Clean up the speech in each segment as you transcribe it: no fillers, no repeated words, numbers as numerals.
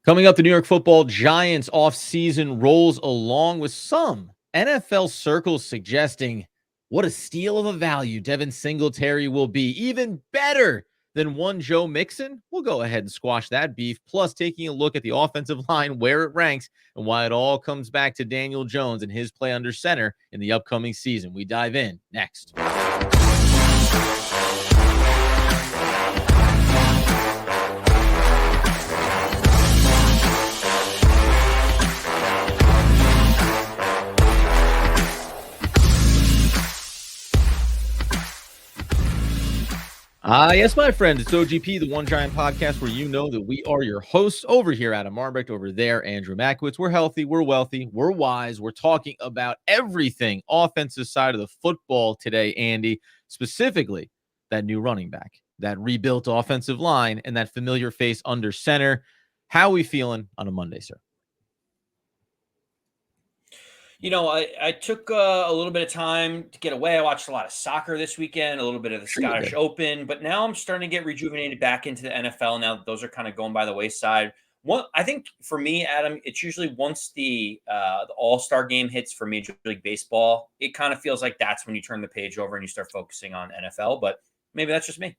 Coming up, the New York Football Giants offseason rolls along with some NFL circles suggesting what a steal of a value Devin Singletary will be. Even better than one Joe Mixon. We'll go ahead and squash that beef, plus taking a look at the offensive line, where it ranks, and why it all comes back to Daniel Jones and his play under center in the upcoming season. We dive in next. Yes, my friend, it's OGP, the One Giant Podcast, where you know that we are your hosts. Over here, Adam Marbrecht, over there, Andrew Makowitz. We're healthy, we're wealthy, we're wise. We're talking about everything offensive side of the football today, Andy, specifically that new running back, that rebuilt offensive line, and that familiar face under center. How are we feeling on a Monday, sir? You know, I took a little bit of time to get away. I watched a lot of soccer this weekend, a little bit of the Scottish Open, but now I'm starting to get rejuvenated back into the NFL. Now those are kind of going by the wayside. I think for me, Adam, it's usually once the All-Star game hits for Major League Baseball, it kind of feels like that's when you turn the page over and you start focusing on NFL. But maybe that's just me.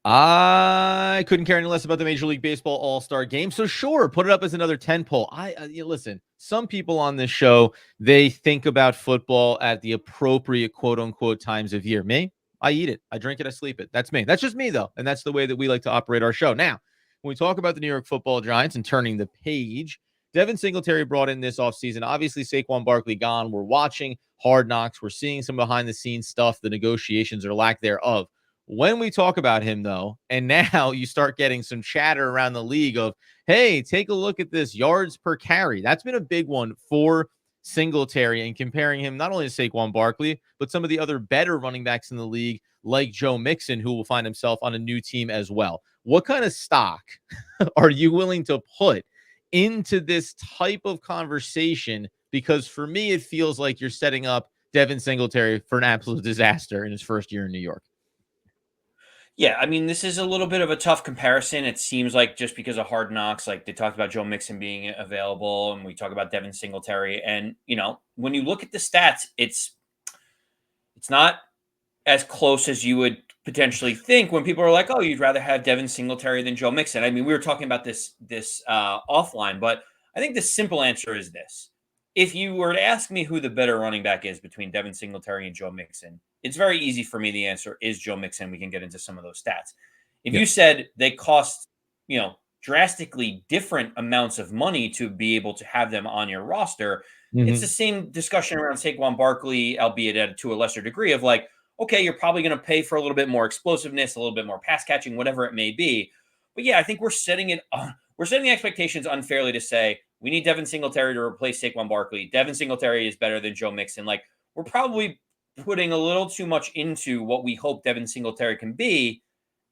I couldn't care any less about the Major League Baseball All-Star Game, so sure, put it up as another 10 poll. Listen, some people on this show, they think about football at the appropriate quote-unquote times of year. Me, I eat it, I drink it, I sleep it. That's me. That's just me, though, and that's the way that we like to operate our show. Now, when we talk about the New York Football Giants and turning the page, Devin Singletary brought in this offseason. Obviously, Saquon Barkley gone. We're watching Hard Knocks. We're seeing some behind-the-scenes stuff, the negotiations or lack thereof. When we talk about him, though, and now you start getting some chatter around the league of, hey, take a look at this yards per carry. That's been a big one for Singletary, and comparing him not only to Saquon Barkley, but some of the other better running backs in the league, like Joe Mixon, who will find himself on a new team as well. What kind of stock are you willing to put into this type of conversation? Because for me, it feels like you're setting up Devin Singletary for an absolute disaster in his first year in New York. Yeah, I mean, this is a little bit of a tough comparison. It seems like just because of Hard Knocks, like they talked about Joe Mixon being available, and we talk about Devin Singletary, and when you look at the stats, it's not as close as you would potentially think when people are like, "Oh, you'd rather have Devin Singletary than Joe Mixon." I mean, we were talking about this offline, but I think the simple answer is this: if you were to ask me who the better running back is between Devin Singletary and Joe Mixon, it's very easy for me. The answer is Joe Mixon. We can get into some of those stats. If you said they cost, drastically different amounts of money to be able to have them on your roster, it's the same discussion around Saquon Barkley, albeit to a lesser degree, of like, okay, you're probably going to pay for a little bit more explosiveness, a little bit more pass catching, whatever it may be. But yeah, I think we're setting the expectations unfairly to say we need Devin Singletary to replace Saquon Barkley. Devin Singletary is better than Joe Mixon. Like, we're probably putting a little too much into what we hope Devin Singletary can be.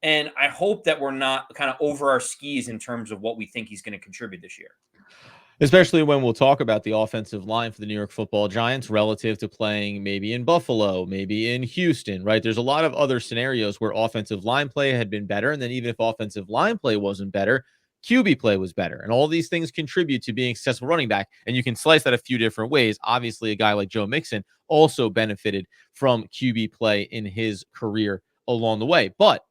And I hope that we're not kind of over our skis in terms of what we think he's going to contribute this year. Especially when we'll talk about the offensive line for the New York Football Giants relative to playing maybe in Buffalo, maybe in Houston, right? There's a lot of other scenarios where offensive line play had been better. And then even if offensive line play wasn't better, QB play was better. And all these things contribute to being a successful running back. And you can slice that a few different ways. Obviously, a guy like Joe Mixon also benefited from QB play in his career along the way. But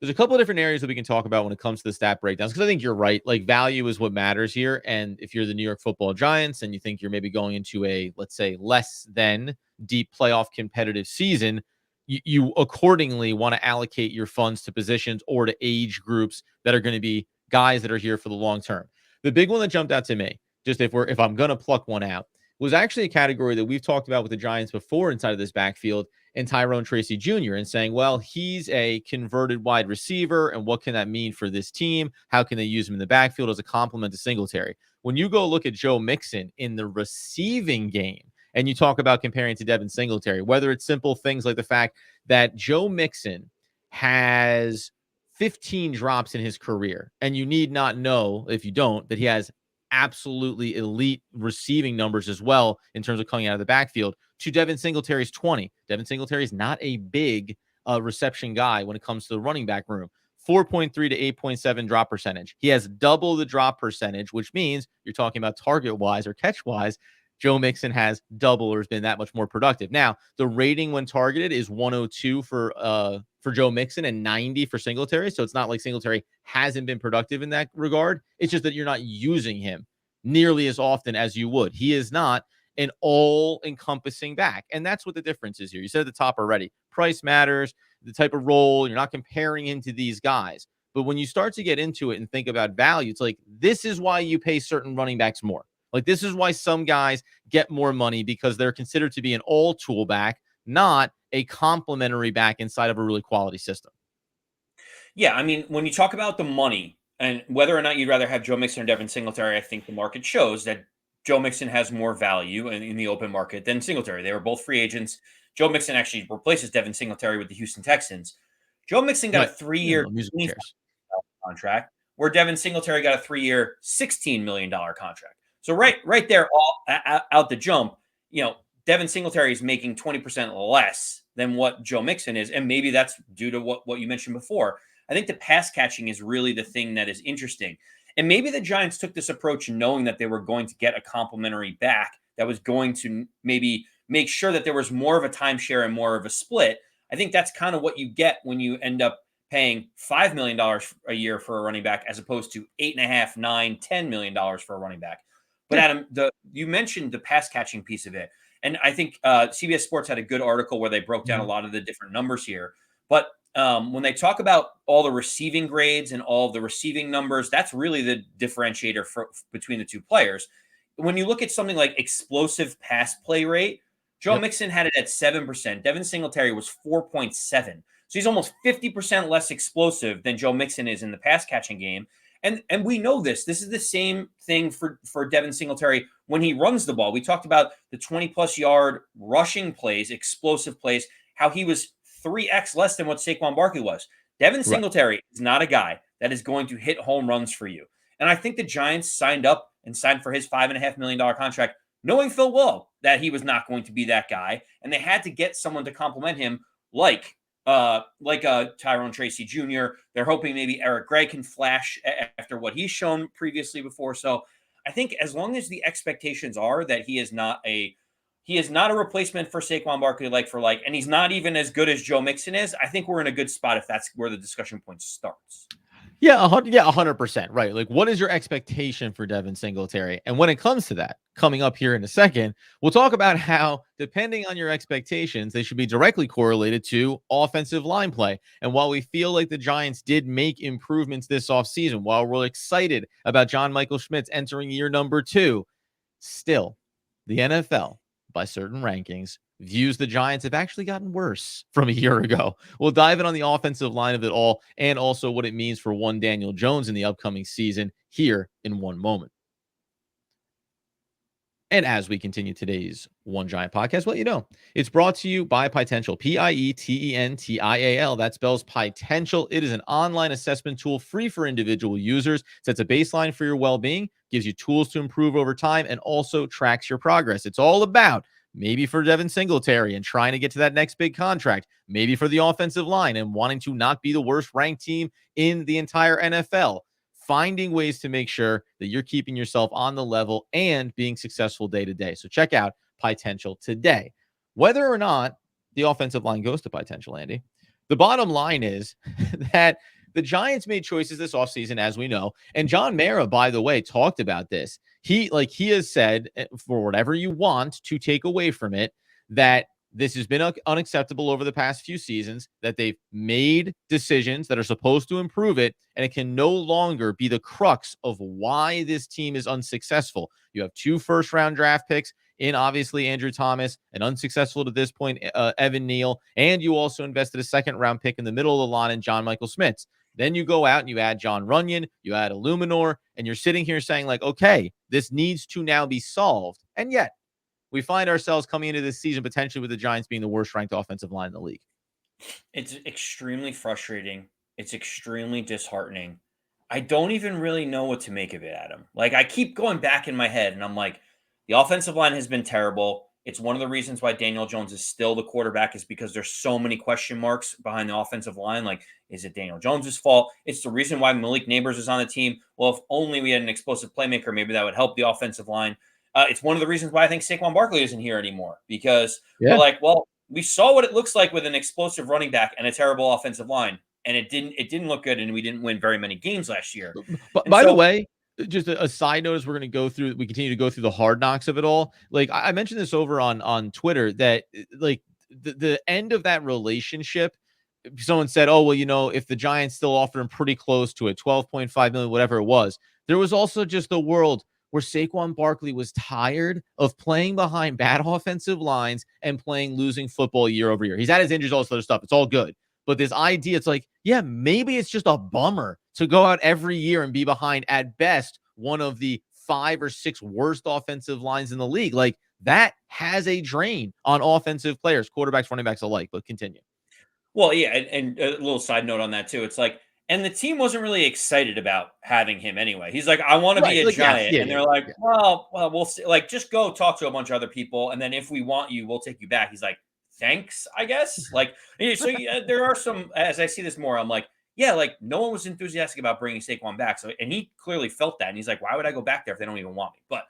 there's a couple of different areas that we can talk about when it comes to the stat breakdowns, because I think you're right. Like, value is what matters here. And if you're the New York Football Giants and you think you're maybe going into a, let's say, less than deep playoff competitive season, you accordingly want to allocate your funds to positions or to age groups that are going to be guys that are here for the long term. The big one that jumped out to me, just if I'm going to pluck one out, was actually a category that we've talked about with the Giants before inside of this backfield, and Tyrone Tracy Jr., and saying, well, he's a converted wide receiver, and what can that mean for this team? How can they use him in the backfield as a complement to Singletary? When you go look at Joe Mixon in the receiving game, and you talk about comparing to Devin Singletary, whether it's simple things like the fact that Joe Mixon has 15 drops in his career, and you need not know, if you don't, that he has absolutely elite receiving numbers as well in terms of coming out of the backfield, to Devin Singletary's 20. Devin Singletary is not a big reception guy when it comes to the running back room. 4.3 to 8.7 drop percentage. He has double the drop percentage, which means you're talking about target wise or catch wise. Joe Mixon has double or has been that much more productive. Now, the rating when targeted is 102 for Joe Mixon and 90 for Singletary. So it's not like Singletary hasn't been productive in that regard. It's just that you're not using him nearly as often as you would. He is not an all-encompassing back. And that's what the difference is here. You said at the top already. Price matters, the type of role. You're not comparing him to these guys. But when you start to get into it and think about value, it's like this is why you pay certain running backs more. Like this is why some guys get more money because they're considered to be an all-tool back, not a complementary back inside of a really quality system. Yeah, I mean, when you talk about the money and whether or not you'd rather have Joe Mixon or Devin Singletary, I think the market shows that Joe Mixon has more value in the open market than Singletary. They were both free agents. Joe Mixon actually replaces Devin Singletary with the Houston Texans. Joe Mixon got a Right. Yeah, 3-year musical chairs. contract, where Devin Singletary got a 3-year, $16 million contract. So right there, all out the jump, Devin Singletary is making 20% less than what Joe Mixon is, and maybe that's due to what you mentioned before. I think the pass catching is really the thing that is interesting. And maybe the Giants took this approach knowing that they were going to get a complimentary back that was going to maybe make sure that there was more of a timeshare and more of a split. I think that's kind of what you get when you end up paying $5 million a year for a running back as opposed to 8.5, 9, $10 million for a running back. But Yeah. Adam, you mentioned the pass catching piece of it. And I think CBS Sports had a good article where they broke down a lot of the different numbers here. But when they talk about all the receiving grades and all the receiving numbers, that's really the differentiator between the two players. When you look at something like explosive pass play rate, Joe Yep. Mixon had it at 7%. Devin Singletary was 4.7. So he's almost 50% less explosive than Joe Mixon is in the pass catching game. And we know this. This is the same thing for Devin Singletary when he runs the ball. We talked about the 20-plus yard rushing plays, explosive plays, how he was 3x less than what Saquon Barkley was. Devin Right. Singletary is not a guy that is going to hit home runs for you. And I think the Giants signed for his $5.5 million contract, knowing full well that he was not going to be that guy. And they had to get someone to complement him like Tyrone Tracy Jr. They're hoping maybe Eric Gray can flash after what he's shown previously before. So I think as long as the expectations are that he is not a replacement for Saquon Barkley like for like, and he's not even as good as Joe Mixon is, I think we're in a good spot if that's where the discussion point starts. Yeah, 100%. Right. Like, what is your expectation for Devin Singletary? And when it comes to that, coming up here in a second, we'll talk about how, depending on your expectations, they should be directly correlated to offensive line play. And while we feel like the Giants did make improvements this offseason, while we're excited about John Michael Schmitz entering year number 2, still, the NFL, by certain rankings, views the Giants have actually gotten worse from a year ago. We'll dive in on the offensive line of it all and also what it means for one Daniel Jones in the upcoming season here in one moment. And as we continue today's One Giant podcast, it's brought to you by Potential, Pietential. That spells Potential. It is an online assessment tool free for individual users, sets a baseline for your well-being, gives you tools to improve over time, and also tracks your progress. It's all about maybe for Devin Singletary and trying to get to that next big contract, maybe for the offensive line and wanting to not be the worst ranked team in the entire NFL. Finding ways to make sure that you're keeping yourself on the level and being successful day to day. So check out Potential today. Whether or not the offensive line goes to Potential, Andy, the bottom line is that the Giants made choices this offseason, as we know. And John Mara, by the way, talked about this. He has said, for whatever you want to take away from it, that this has been unacceptable over the past few seasons, that they've made decisions that are supposed to improve it, and it can no longer be the crux of why this team is unsuccessful. You have 2 first-round draft picks in, obviously, Andrew Thomas, and unsuccessful to this point, Evan Neal, and you also invested a second-round pick in the middle of the line in John Michael Schmitz. Then you go out and you add John Runyon, you add Illuminor, and you're sitting here saying, like, okay, this needs to now be solved. And yet, we find ourselves coming into this season potentially with the Giants being the worst ranked offensive line in the league. It's extremely frustrating. It's extremely disheartening. I don't even really know what to make of it, Adam. Like, I keep going back in my head and I'm like, the offensive line has been terrible. It's one of the reasons why Daniel Jones is still the quarterback, is because there's so many question marks behind the offensive line. Like, is it Daniel Jones's fault? It's the reason why Malik Neighbors is on the team. Well, if only we had an explosive playmaker, maybe that would help the offensive line. It's one of the reasons why I think Saquon Barkley isn't here anymore, because we're Yeah. like, well, we saw what it looks like with an explosive running back and a terrible offensive line, and it didn't look good, and we didn't win very many games last year. But And by the so, way, just a side note, as we continue to go through the hard knocks of it all. Like I mentioned this over on Twitter that like the end of that relationship, someone said, "Oh well, if the Giants still offered him pretty close to it, 12.5 million, whatever it was." There was also just a world where Saquon Barkley was tired of playing behind bad offensive lines and playing losing football year over year. He's had his injuries, all this other stuff. It's all good. But this idea, it's like, yeah, maybe it's just a bummer to go out every year and be behind, at best, one of the 5 or 6 worst offensive lines in the league. Like, that has a drain on offensive players, quarterbacks, running backs alike. But continue. well, yeah, and a little side note on that too. It's like, and the team wasn't really excited about having him anyway. He's like, I want to be Right. a Like, yes. Giant, Yeah. and Yeah. they're like, Yeah. well, we'll see. Like, just go talk to a bunch of other people, and then if we want you, we'll take you back. He's like, thanks, I guess. Like, so yeah, there are some. As I see this more, I'm like, yeah, like no one was enthusiastic about bringing Saquon back. So, and he clearly felt that, and he's like, why would I go back there if they don't even want me? But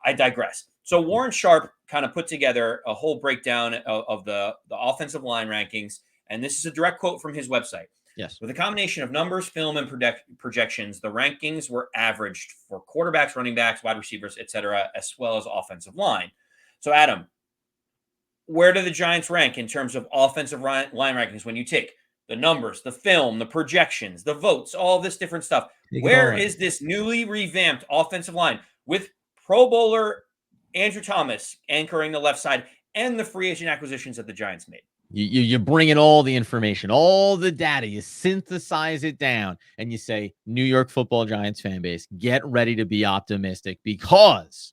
I digress. So Yeah. Warren Sharp kind of put together a whole breakdown of the offensive line rankings, and this is a direct quote from his website. Yes. With a combination of numbers, film, and projections, the rankings were averaged for quarterbacks, running backs, wide receivers, etc., as well as offensive line. So, Adam, where do the Giants rank in terms of offensive line rankings when you take the numbers, the film, the projections, the votes, all this different stuff? Take it Where all in. is this newly revamped offensive line with Pro Bowler Andrew Thomas anchoring the left side and the free agent acquisitions that the Giants made? You bring in all the information, all the data, you synthesize it down, and you say, New York Football Giants fan base, get ready to be optimistic, because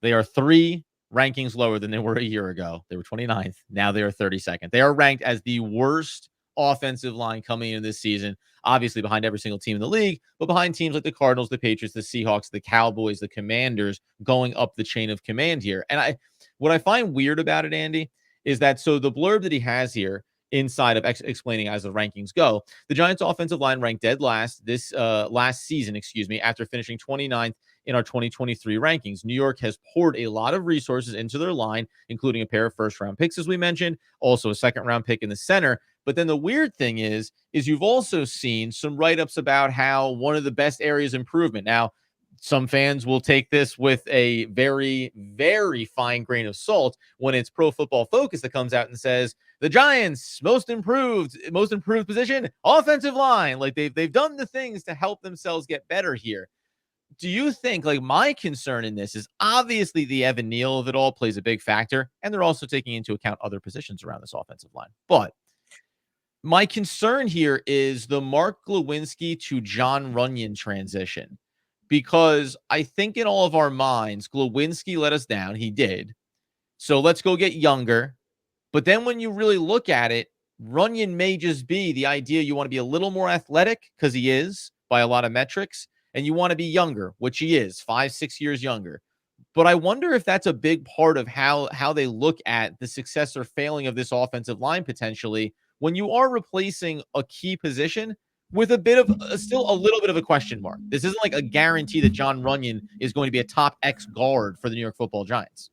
they are 3 rankings lower than they were a year ago. They were 29th. Now they are 32nd. They are ranked as the worst offensive line coming into this season, obviously behind every single team in the league, but behind teams like the Cardinals, the Patriots, the Seahawks, the Cowboys, the Commanders, going up the chain of command here. And what I find weird about it, Andy, is that, so the blurb that he has here inside of explaining as the rankings go, the Giants offensive line ranked dead last this last season, after finishing 29th in our 2023 rankings. New York has poured a lot of resources into their line, including a pair of first-round picks, as we mentioned, also a second-round pick in the center. But then the weird thing is you've also seen some write-ups about how one of the best areas of improvement. Now, some fans will take this with a very, very fine grain of salt when it's Pro Football Focus that comes out and says the Giants most improved position, offensive line. Like, they've done the things to help themselves get better here. Do you think, like, my concern in this is obviously the Evan Neal of it all plays a big factor, and they're also taking into account other positions around this offensive line. But my concern here is the Mark Glowinski to John Runyon transition, because I think in all of our minds, Glowinski let us down. He did. So let's go get younger. But then when you really look at it, Runyon may just be the idea. You want to be a little more athletic, because he is by a lot of metrics, and you want to be younger, which he is, 5, 6 years younger. But I wonder if that's a big part of how they look at the success or failing of this offensive line potentially, when you are replacing a key position with a bit of still a little bit of a question mark. This isn't like a guarantee that John Runyon is going to be a top X guard for the New York Football Giants.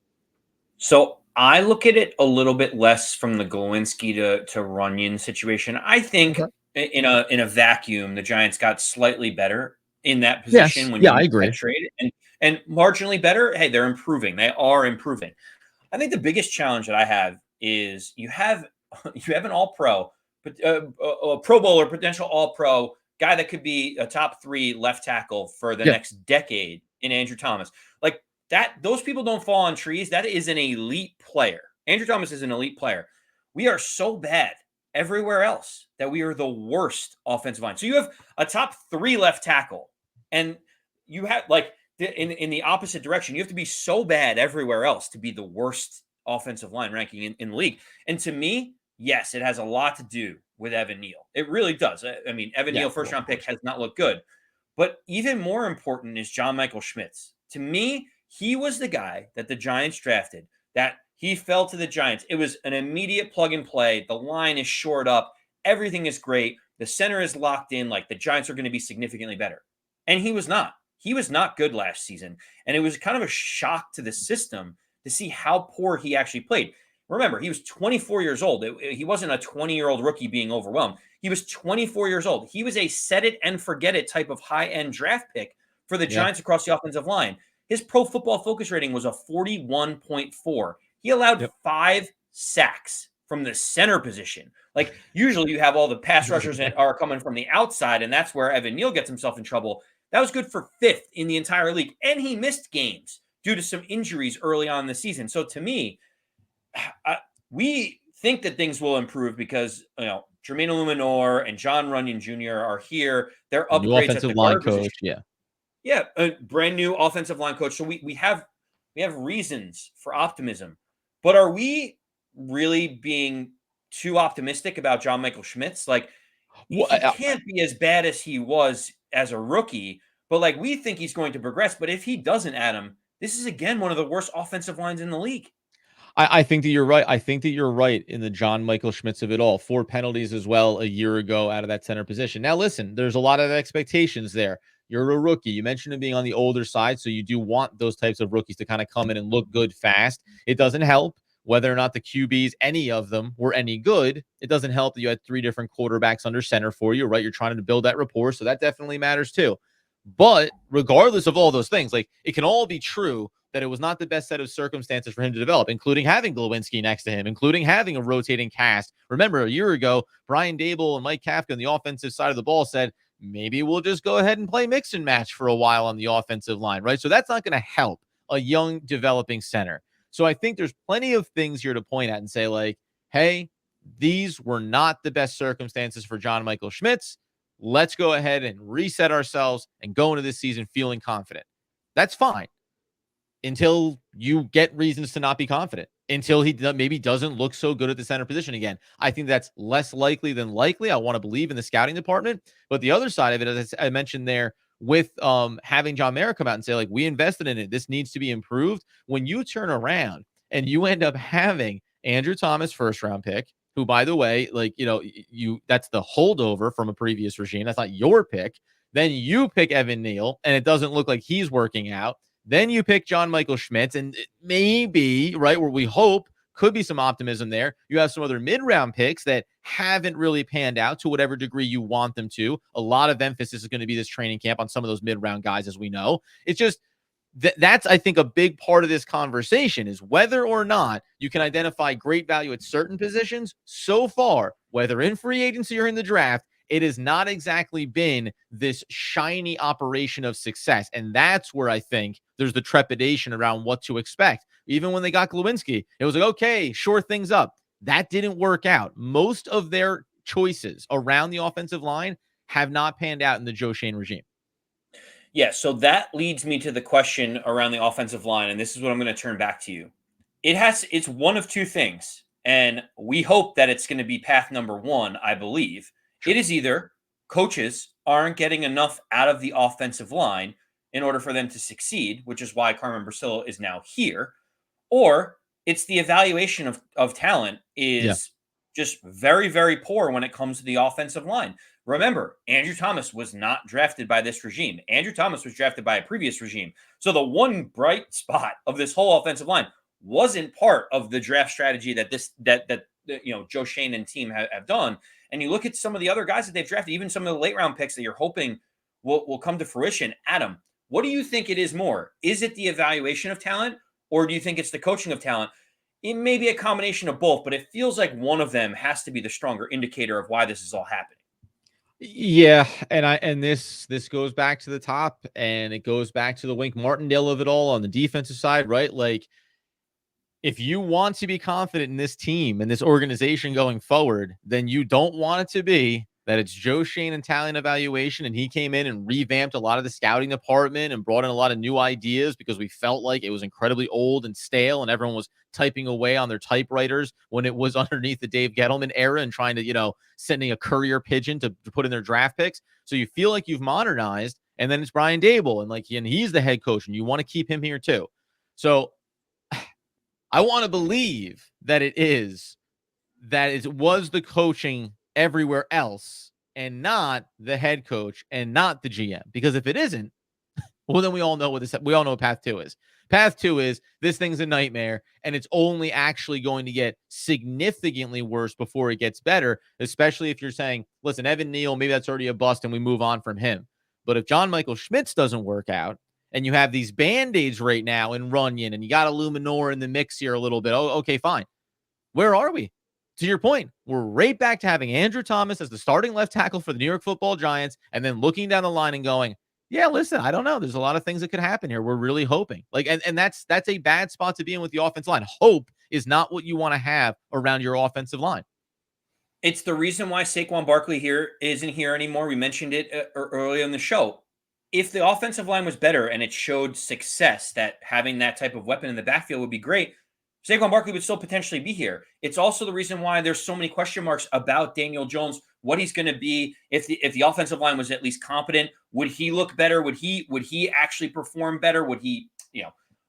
So I look at it a little bit less from the Glowinski to Runyon situation. I think Okay. in a vacuum, the Giants got slightly better in that Yes. position when Yeah, you I make that agree. trade, and marginally better. Hey, they're improving. They are improving. I think the biggest challenge that I have is you have you have an All Pro, but a Pro Bowler, potential All Pro guy that could be a top 3 left tackle for the Yeah. next decade in Andrew Thomas. Like that, those people don't fall on trees. That is an elite player. Andrew Thomas is an elite player. We are so bad everywhere else that we are the worst offensive line. So you have a top 3 left tackle, and you have like in the opposite direction. You have to be so bad everywhere else to be the worst offensive line ranking in the league. And to me, yes, it has a lot to do with Evan Neal. It really does. I mean, Evan Yeah. Neal, Well, first of round pick, course. has not looked good. But even more important is John Michael Schmitz. To me, he was the guy that the Giants drafted that He fell to the Giants. It was an immediate plug and play. The line is shored up. Everything is great. The center is locked in. Like the Giants are going to be significantly better. And he was not. He was not good last season. And it was kind of a shock to the system to see how poor he actually played. Remember, he was 24 years old. He wasn't a 20-year-old rookie being overwhelmed. He was 24 years old. He was a set it and forget it type of high-end draft pick for the Yeah. Giants across the offensive line. His Pro Football Focus rating was a 41.4. He allowed Yep. 5 sacks from the center position. Like usually you have all the pass rushers that are coming from the outside, and that's where Evan Neal gets himself in trouble. That was good for 5th in the entire league, and he missed games due to some injuries early on in the season. So to me, we think that things will improve because Jermaine Illuminor and John Runyon Jr. are here. They're The new upgrades at offensive the line guard coach. position. Yeah. Yeah, a brand new offensive line coach. So we have reasons for optimism, but are we really being too optimistic about John Michael Schmitz? Like Well, he can't be as bad as he was as a rookie, but like we think he's going to progress. But if he doesn't, Adam, this is again one of the worst offensive lines in the league. I think that you're right. I think that you're right in the John Michael Schmitz of it all. 4 penalties as well a year ago out of that center position. Now, listen, there's a lot of expectations there. You're a rookie. You mentioned him being on the older side, so you do want those types of rookies to kind of come in and look good fast. It doesn't help whether or not the QBs, any of them, were any good. It doesn't help that you had 3 different quarterbacks under center for you, right? You're trying to build that rapport, so that definitely matters too. But regardless of all those things, like it can all be true that it was not the best set of circumstances for him to develop, including having Glowinski next to him, including having a rotating cast. Remember, a year ago, Brian Dable and Mike Kafka on the offensive side of the ball said, maybe we'll just go ahead and play mix and match for a while on the offensive line, right? So that's not going to help a young developing center. So I think there's plenty of things here to point at and say, like, hey, these were not the best circumstances for John Michael Schmitz. Let's go ahead and reset ourselves and go into this season feeling confident. That's fine until you get reasons to not be confident, until he maybe doesn't look so good at the center position again. I think that's less likely than likely. I want to believe in the scouting department. But the other side of it, as I mentioned there, with having John Mara come out and say, like, we invested in it, this needs to be improved. When you turn around and you end up having Andrew Thomas first round pick, who, by the way, like, that's the holdover from a previous regime. That's not your pick. Then you pick Evan Neal, and it doesn't look like he's working out. Then you pick John Michael Schmitz, and maybe, right, where we hope could be some optimism there. You have some other mid-round picks that haven't really panned out to whatever degree you want them to. A lot of emphasis is going to be this training camp on some of those mid-round guys, as we know. It's just that's, I think, a big part of this conversation is whether or not you can identify great value at certain positions. So far, whether in free agency or in the draft, it has not exactly been this shiny operation of success. And that's where I think there's the trepidation around what to expect. Even when they got Glowinski, it was like, okay, shore things up. That didn't work out. Most of their choices around the offensive line have not panned out in the Joe Schoen regime. Yeah, so that leads me to the question around the offensive line, and this is what I'm going to turn back to you. It's one of two things, and we hope that it's going to be path number one, I believe. It is either coaches aren't getting enough out of the offensive line in order for them to succeed, which is why Carmen Brasillo is now here, or it's the evaluation of talent Yeah. is just very, very poor when it comes to the offensive line. Remember, Andrew Thomas was not drafted by this regime. Andrew Thomas was drafted by a previous regime. So the one bright spot of this whole offensive line wasn't part of the draft strategy that Joe Schoen and team have done. And you look at some of the other guys that they've drafted, even some of the late round picks that you're hoping will come to fruition. Adam, what do you think it is more? Is it the evaluation of talent, or do you think it's the coaching of talent? It may be a combination of both, but it feels like one of them has to be the stronger indicator of why this is all happening. Yeah, and this goes back to the top, and it goes back to the Wink Martindale of it all on the defensive side, right? Like, if you want to be confident in this team and this organization going forward, then you don't want it to be that it's Joe Schoen and talent evaluation, and he came in and revamped a lot of the scouting department and brought in a lot of new ideas because we felt like it was incredibly old and stale, and everyone was typing away on their typewriters when it was underneath the Dave Gettleman era and trying to, sending a courier pigeon to put in their draft picks. So you feel like you've modernized, and then it's Brian Dable, and he's the head coach, and you want to keep him here too. So I want to believe that it was the coaching everywhere else and not the head coach and not the GM. Because if it isn't, well, then we all know what path two is. Path two is this thing's a nightmare, and it's only actually going to get significantly worse before it gets better, especially if you're saying, listen, Evan Neal, maybe that's already a bust and we move on from him. But if John Michael Schmitz doesn't work out, and you have these Band-Aids right now in Runyon, and you got Illuminor in the mix here a little bit, oh, okay, fine. Where are we? To your point, we're right back to having Andrew Thomas as the starting left tackle for the New York Football Giants, and then looking down the line and going, yeah, listen, I don't know. There's a lot of things that could happen here. We're really hoping. And that's a bad spot to be in with the offensive line. Hope is not what you want to have around your offensive line. It's the reason why Saquon Barkley isn't here anymore. We mentioned it earlier in the show. If the offensive line was better and it showed success, that having that type of weapon in the backfield would be great, Saquon Barkley would still potentially be here. It's also the reason why there's so many question marks about Daniel Jones, what he's going to be if the offensive line was at least competent. Would he look better? Would he actually perform better? Would he,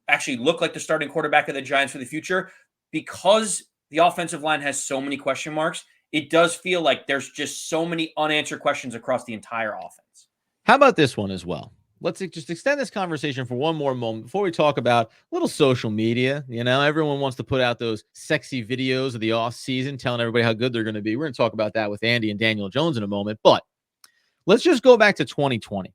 actually look like the starting quarterback of the Giants for the future? Because the offensive line has so many question marks, it does feel like there's just so many unanswered questions across the entire offense. How about this one as well? Let's just extend this conversation for one more moment before we talk about a little social media. Everyone wants to put out those sexy videos of the offseason telling everybody how good they're going to be. We're going to talk about that with Andy and Daniel Jones in a moment. But let's just go back to 2020.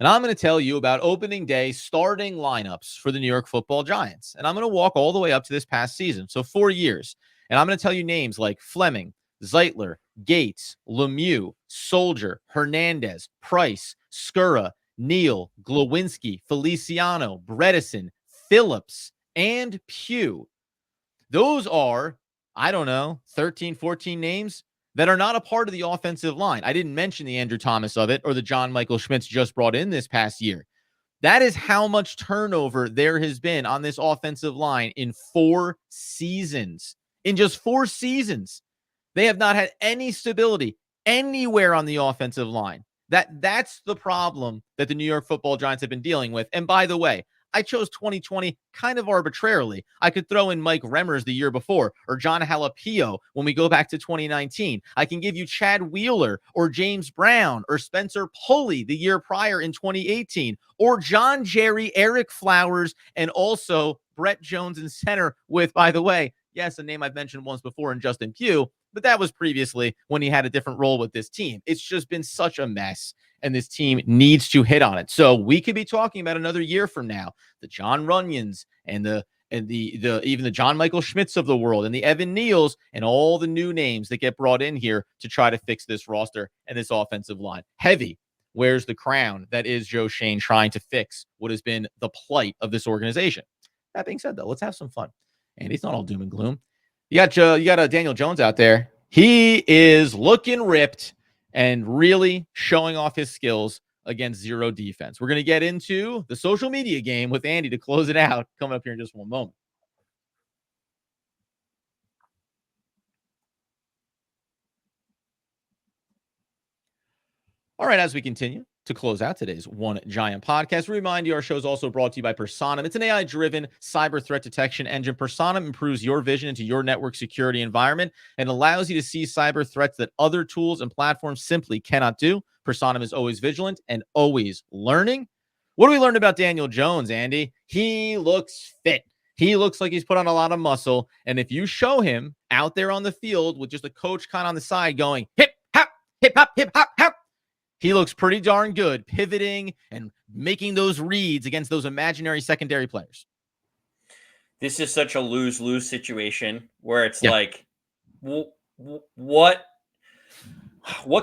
And I'm going to tell you about opening day starting lineups for the New York Football Giants. And I'm going to walk all the way up to this past season. So 4 years. And I'm going to tell you names like Fleming, Zeitler, Gates, Lemieux, Soldier, Hernandez, Price, Skura, Neal, Glowinski, Feliciano, Bredesen, Phillips, and Pugh. Those are, 13, 14 names that are not a part of the offensive line. I didn't mention the Andrew Thomas of it or the John Michael Schmitz just brought in this past year. That is how much turnover there has been on this offensive line in 4 seasons. In just 4 seasons, they have not had any stability anywhere on the offensive line. That's the problem that the New York Football Giants have been dealing with. And by the way, I chose 2020 kind of arbitrarily. I could throw in Mike Remmers the year before or John Halapio when we go back to 2019. I can give you Chad Wheeler or James Brown or Spencer Pulley the year prior in 2018 or John Jerry, Eric Flowers, and also Brett Jones in center with, by the way, yes, a name I've mentioned once before in Justin Pugh, but that was previously when he had a different role with this team. It's just been such a mess, and this team needs to hit on it. So we could be talking about another year from now, the John Runyons and the even the John Michael Schmitz of the world and the Evan Neals and all the new names that get brought in here to try to fix this roster and this offensive line. Heavy wears the crown that is Joe Schoen trying to fix what has been the plight of this organization. That being said, though, let's have some fun. And it's not all doom and gloom. You got Daniel Jones out there. He is looking ripped and really showing off his skills against zero defense. We're going to get into the social media game with Andy to close it out coming up here in just one moment. All right, as we continue to close out today's One Giant podcast, remind you our show is also brought to you by Personam. It's an AI-driven cyber threat detection engine. Personam improves your vision into your network security environment and allows you to see cyber threats that other tools and platforms simply cannot do. Personam is always vigilant and always learning. What do we learn about Daniel Jones, Andy? He looks fit. He looks like he's put on a lot of muscle. And if you show him out there on the field with just a coach kind of on the side going, hip, hop, hip, hop, hip, hop, hop, he looks pretty darn good pivoting and making those reads against those imaginary secondary players. This is such a lose-lose situation where it's like, what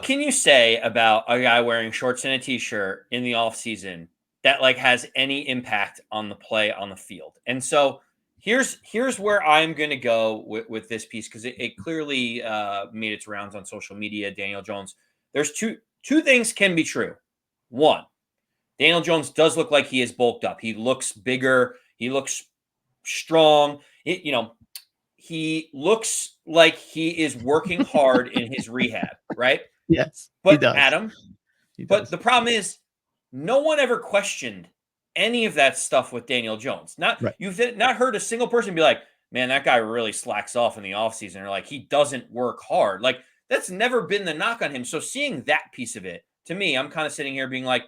can you say about a guy wearing shorts and a t-shirt in the offseason that has any impact on the play on the field? And so here's where I'm going to go with this piece, because it clearly made its rounds on social media. Daniel Jones, there's two things can be true. One, Daniel Jones does look like he is bulked up. He looks bigger. He looks strong. He looks like he is working hard in his rehab, right? Yes, but he does. Adam, but the problem is no one ever questioned any of that stuff with Daniel Jones. You've not heard a single person be like, man, that guy really slacks off in the offseason, or like he doesn't work hard. Like that's never been the knock on him. So seeing that piece of it, to me, I'm kind of sitting here being like,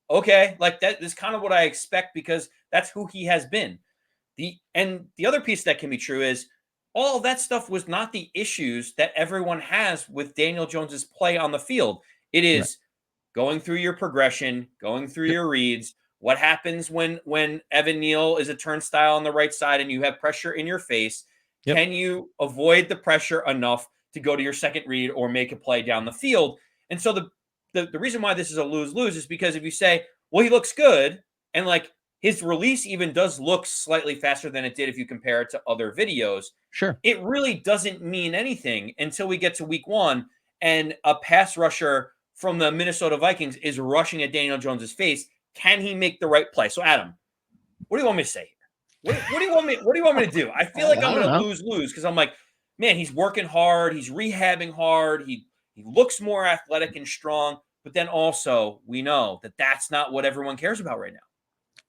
okay, like that is kind of what I expect because that's who he has been. The other piece that can be true is all that stuff was not the issues that everyone has with Daniel Jones's play on the field. It Right. is going through your progression, going through Yep. your reads. What happens when Evan Neal is a turnstile on the right side and you have pressure in your face? Yep. Can you avoid the pressure enough to go to your second read or make a play down the field? And so the reason why this is a lose-lose is because if you say, well, he looks good, and like his release even does look slightly faster than it did if you compare it to other videos, Sure. it really doesn't mean anything until we get to week one and a pass rusher from the Minnesota Vikings is rushing at Daniel Jones's face. Can he make the right play? So, Adam, what do you want me to say here? What do you want me? What do you want me to do? I feel like I I'm don't going to know. lose because I'm like, man, he's working hard, he's rehabbing hard, he looks more athletic and strong, but then also we know that that's not what everyone cares about right now.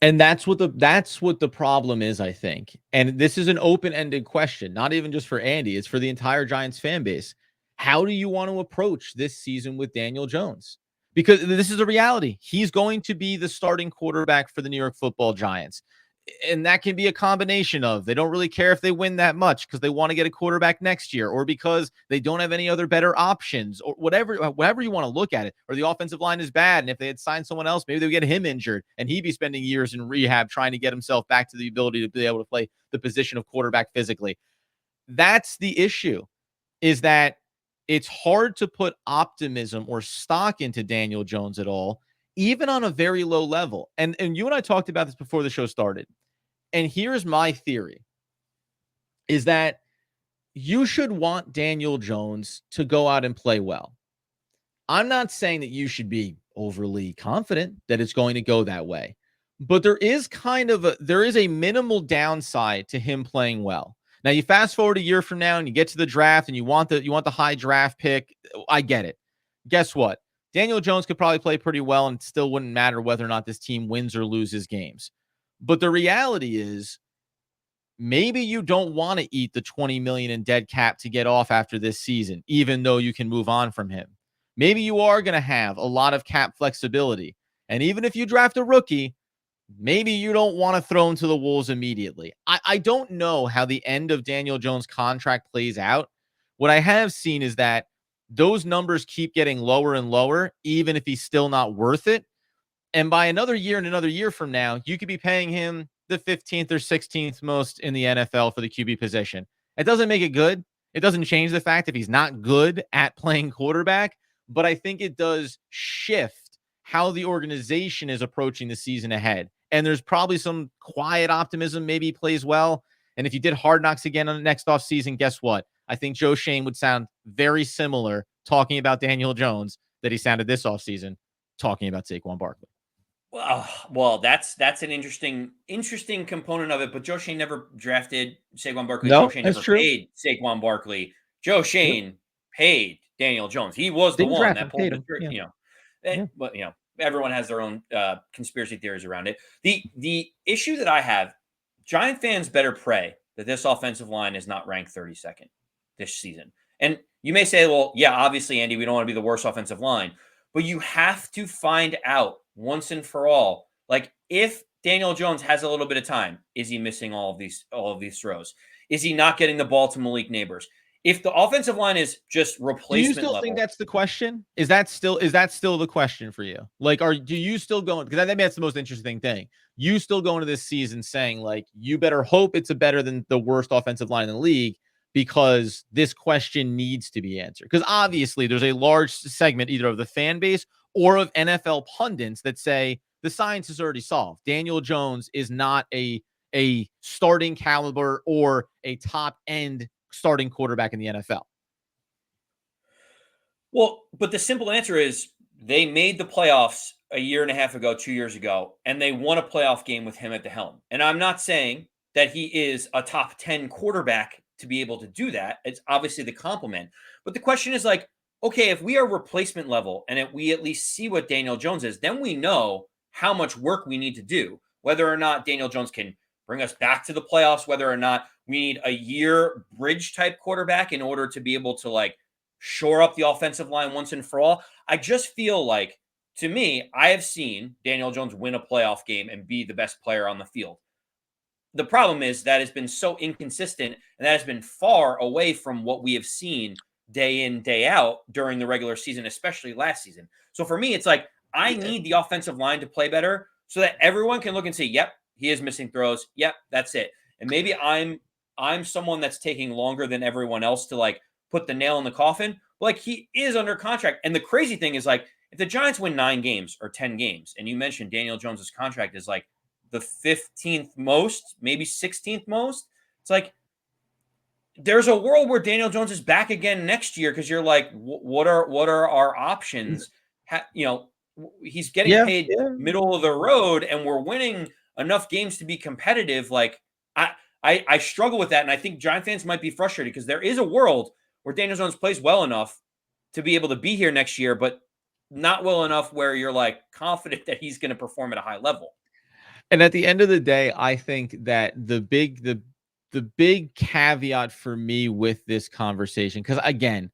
And that's what the problem is, I think. And this is an open-ended question, not even just for Andy, it's for the entire Giants fan base. How do you want to approach this season with Daniel Jones? Because this is a reality. He's going to be the starting quarterback for the New York Football Giants. And that can be a combination of they don't really care if they win that much because they want to get a quarterback next year, or because they don't have any other better options, or whatever you want to look at it, or the offensive line is bad. And if they had signed someone else, maybe they would get him injured and he'd be spending years in rehab trying to get himself back to the ability to be able to play the position of quarterback physically. That's the issue, is that it's hard to put optimism or stock into Daniel Jones at all, even on a very low level. And you and I talked about this before the show started. And here's my theory, is that you should want Daniel Jones to go out and play well. I'm not saying that you should be overly confident that it's going to go that way, but there is a minimal downside to him playing well. Now you fast forward a year from now and you get to the draft and you want the high draft pick. I get it. Guess what? Daniel Jones could probably play pretty well and it still wouldn't matter whether or not this team wins or loses games. But the reality is, maybe you don't want to eat the 20 million in dead cap to get off after this season, even though you can move on from him. Maybe you are going to have a lot of cap flexibility. And even if you draft a rookie, maybe you don't want to throw him to the wolves immediately. I don't know how the end of Daniel Jones' contract plays out. What I have seen is that those numbers keep getting lower and lower, even if he's still not worth it. And by another year and another year from now, you could be paying him the 15th or 16th most in the NFL for the QB position. It doesn't make it good. It doesn't change the fact that he's not good at playing quarterback, but I think it does shift how the organization is approaching the season ahead. And there's probably some quiet optimism. Maybe he plays well. And if you did Hard Knocks again on the next offseason, guess what? I think Joe Schoen would sound very similar talking about Daniel Jones that he sounded this offseason talking about Saquon Barkley. Well, that's an interesting component of it. But Joe Schoen never drafted Saquon Barkley. Joe No, Schoen that's never true. paid Saquon Barkley. Joe Yep. Schoen paid Daniel Jones. He was the Didn't one draft that him, pulled paid the him. trigger. Yeah. Yeah. But everyone has their own conspiracy theories around it. The issue that I have, Giant fans better pray that this offensive line is not ranked 32nd this season. And you may say, well, yeah, obviously, Andy, we don't want to be the worst offensive line, but you have to find out once and for all, like if Daniel Jones has a little bit of time, is he missing all of these throws? Is he not getting the ball to Malik Neighbors? If the offensive line is just Do you replacement still think level, that's the question? Is that still the question for you? Like, do you still going? Because I think that's the most interesting thing. You still going to this season saying like you better hope it's a better than the worst offensive line in the league, because this question needs to be answered. Because obviously there's a large segment either of the fan base or of NFL pundits that say the science is already solved. Daniel Jones is not a starting caliber or a top end starting quarterback in the NFL. well, but the simple answer is they made the playoffs a year and a half ago, 2 years ago, and they won a playoff game with him at the helm. And I'm not saying that he is a top 10 quarterback to be able to do that. It's obviously the compliment. But the question is like, okay, if we are replacement level and if we at least see what Daniel Jones is, then we know how much work we need to do, whether or not Daniel Jones can bring us back to the playoffs, whether or not we need a year bridge type quarterback in order to be able to like shore up the offensive line once and for all. I just feel like, to me, I have seen Daniel Jones win a playoff game and be the best player on the field. The problem is that has been so inconsistent and that has been far away from what we have seen day in, day out during the regular season, especially last season. So for me, it's like I Yeah. need the offensive line to play better so that everyone can look and say, yep, he is missing throws. Yep, that's it. And maybe I'm someone that's taking longer than everyone else to like put the nail in the coffin. But like he is under contract. And the crazy thing is like if the Giants win 9 games or 10 games, and you mentioned Daniel Jones's contract is like the 15th most, maybe 16th most. It's like there's a world where Daniel Jones is back again next year because you're like, what are our options? He's getting Yeah. paid Yeah. middle of the road, and we're winning enough games to be competitive. Like I struggle with that, and I think Giant fans might be frustrated because there is a world where Daniel Jones plays well enough to be able to be here next year, but not well enough where you're like confident that he's going to perform at a high level. And at the end of the day, I think that the big caveat for me with this conversation, because again,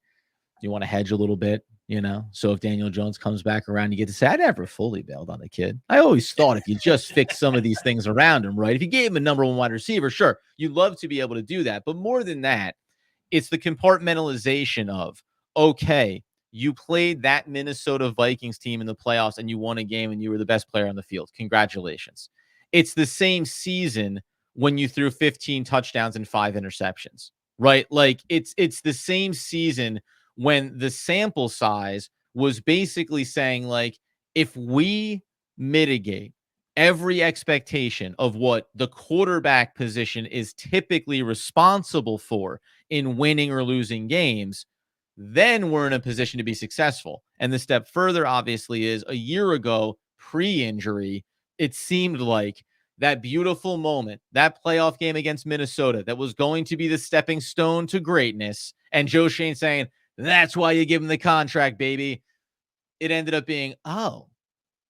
you want to hedge a little bit, you know. So if Daniel Jones comes back around, you get to say, I never fully bailed on the kid. I always thought if you just fix some of these things around him, right? If you gave him a number 1 wide receiver, sure, you'd love to be able to do that. But more than that, it's the compartmentalization of, okay, you played that Minnesota Vikings team in the playoffs and you won a game and you were the best player on the field. Congratulations. It's the same season when you threw 15 touchdowns and 5 interceptions, right? Like it's the same season when the sample size was basically saying like if we mitigate every expectation of what the quarterback position is typically responsible for in winning or losing games, then we're in a position to be successful. And the step further, obviously, is a year ago, pre-injury, it seemed like that beautiful moment, that playoff game against Minnesota that was going to be the stepping stone to greatness. And Joe Schoen saying, that's why you give him the contract, baby. It ended up being, oh,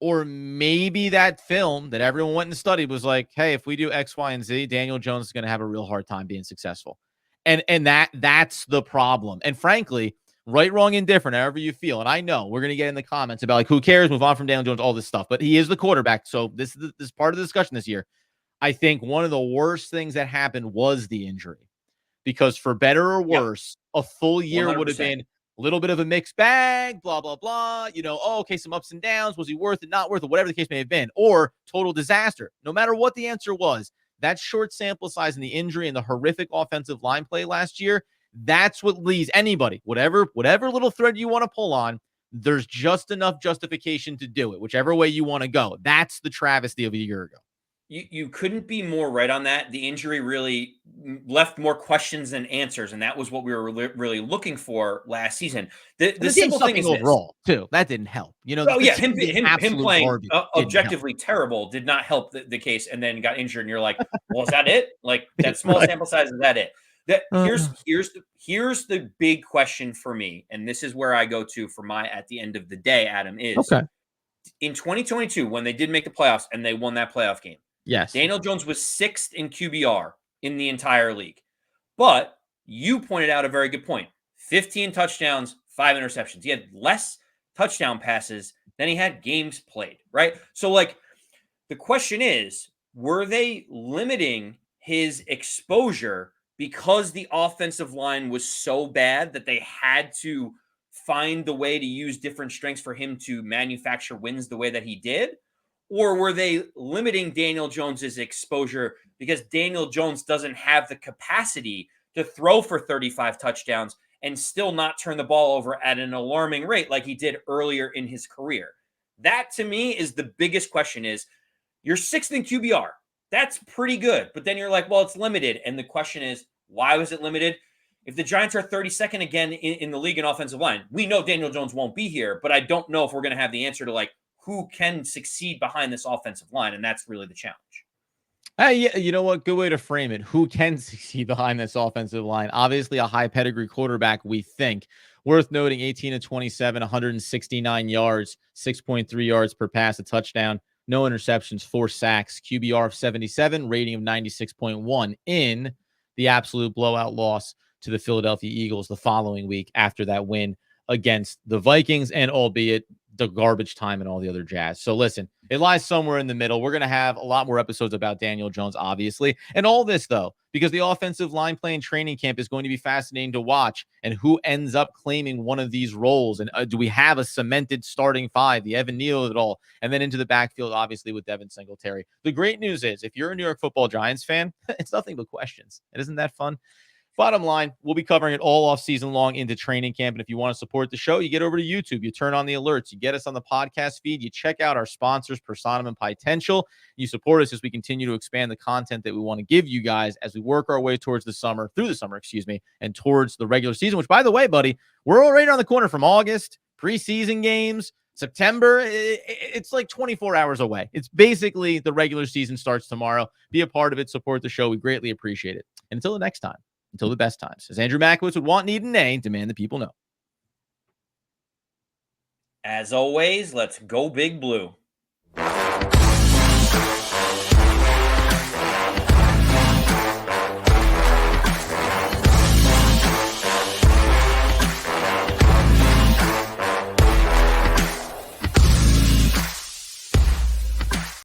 or maybe that film that everyone went and studied was like, hey, if we do X, Y, and Z, Daniel Jones is going to have a real hard time being successful. And that's the problem. And frankly, right, wrong, indifferent, however you feel. And I know we're going to get in the comments about like, who cares? Move on from Daniel Jones, all this stuff. But he is the quarterback. So this is part of the discussion this year. I think one of the worst things that happened was the injury because for better or Yep, worse, a full year would have 100%. been a little bit of a mixed bag, blah, blah, blah. You know, oh, okay, some ups and downs. Was he worth it, not worth it, whatever the case may have been, or total disaster. No matter what the answer was, that short sample size and the injury and the horrific offensive line play last year, that's what leads anybody, whatever little thread you want to pull on, there's just enough justification to do it, whichever way you want to go. That's the travesty of a year ago. You couldn't be more right on that. The injury really left more questions than answers, and that was what we were really looking for last season. And The the team simple thing sucking is this. overall, too. That didn't help. You know, Oh the yeah, team him being him him absolute playing garbage didn't help. objectively terrible did not help the case, and then got injured, and you're like, well, is that it? Like that small Right. sample size, is that it? That Uh, here's the big question for me, and this is where I go to for my at the end of the day, Adam, is okay. in 2022 when they did make the playoffs and they won that playoff game. Yes. Daniel Jones was 6th in QBR in the entire league. But you pointed out a very good point. 15 touchdowns, 5 interceptions. He had less touchdown passes than he had games played, right? So like the question is, were they limiting his exposure because the offensive line was so bad that they had to find the way to use different strengths for him to manufacture wins the way that he did? Or were they limiting Daniel Jones's exposure because Daniel Jones doesn't have the capacity to throw for 35 touchdowns and still not turn the ball over at an alarming rate like he did earlier in his career? That to me is the biggest question is you're 6th in QBR. That's pretty good. But then you're like, well, it's limited. And the question is, why was it limited? If the Giants are 32nd again in the league in offensive line, we know Daniel Jones won't be here, but I don't know if we're going to have the answer to like who can succeed behind this offensive line. And that's really the challenge. Yeah, you know what? Good way to frame it. Who can succeed behind this offensive line? Obviously, a high pedigree quarterback, we think. Worth noting 18 to 27, 169 yards, 6.3 yards per pass, a touchdown. no interceptions, 4 sacks, QBR of 77, rating of 96.1 in the absolute blowout loss to the Philadelphia Eagles the following week after that win against the Vikings, and albeit the garbage time and all the other jazz. So listen, it lies somewhere in the middle. We're going to have a lot more episodes about Daniel Jones, obviously. And all this, though, because the offensive line play in training camp is going to be fascinating to watch, and who ends up claiming one of these roles. And do we have a cemented starting five, the Evan Neal of it all, and then into the backfield, obviously, with Devin Singletary. The great news is, if you're a New York Football Giants fan, it's nothing but questions. And isn't that fun? Bottom line, we'll be covering it all off season long into training camp. And if you want to support the show, you get over to YouTube, you turn on the alerts, you get us on the podcast feed, you check out our sponsors, Personam and Potential. You support us as we continue to expand the content that we want to give you guys as we work our way towards the summer, and towards the regular season, which, by the way, buddy, we're already on the corner from August, preseason games, September. It's like 24 hours away. It's basically the regular season starts tomorrow. Be a part of it. Support the show. We greatly appreciate it. And until the next time, until the best times, as Andrew Makowitz would want, need, and nay, demand the people know. As always, let's go Big Blue.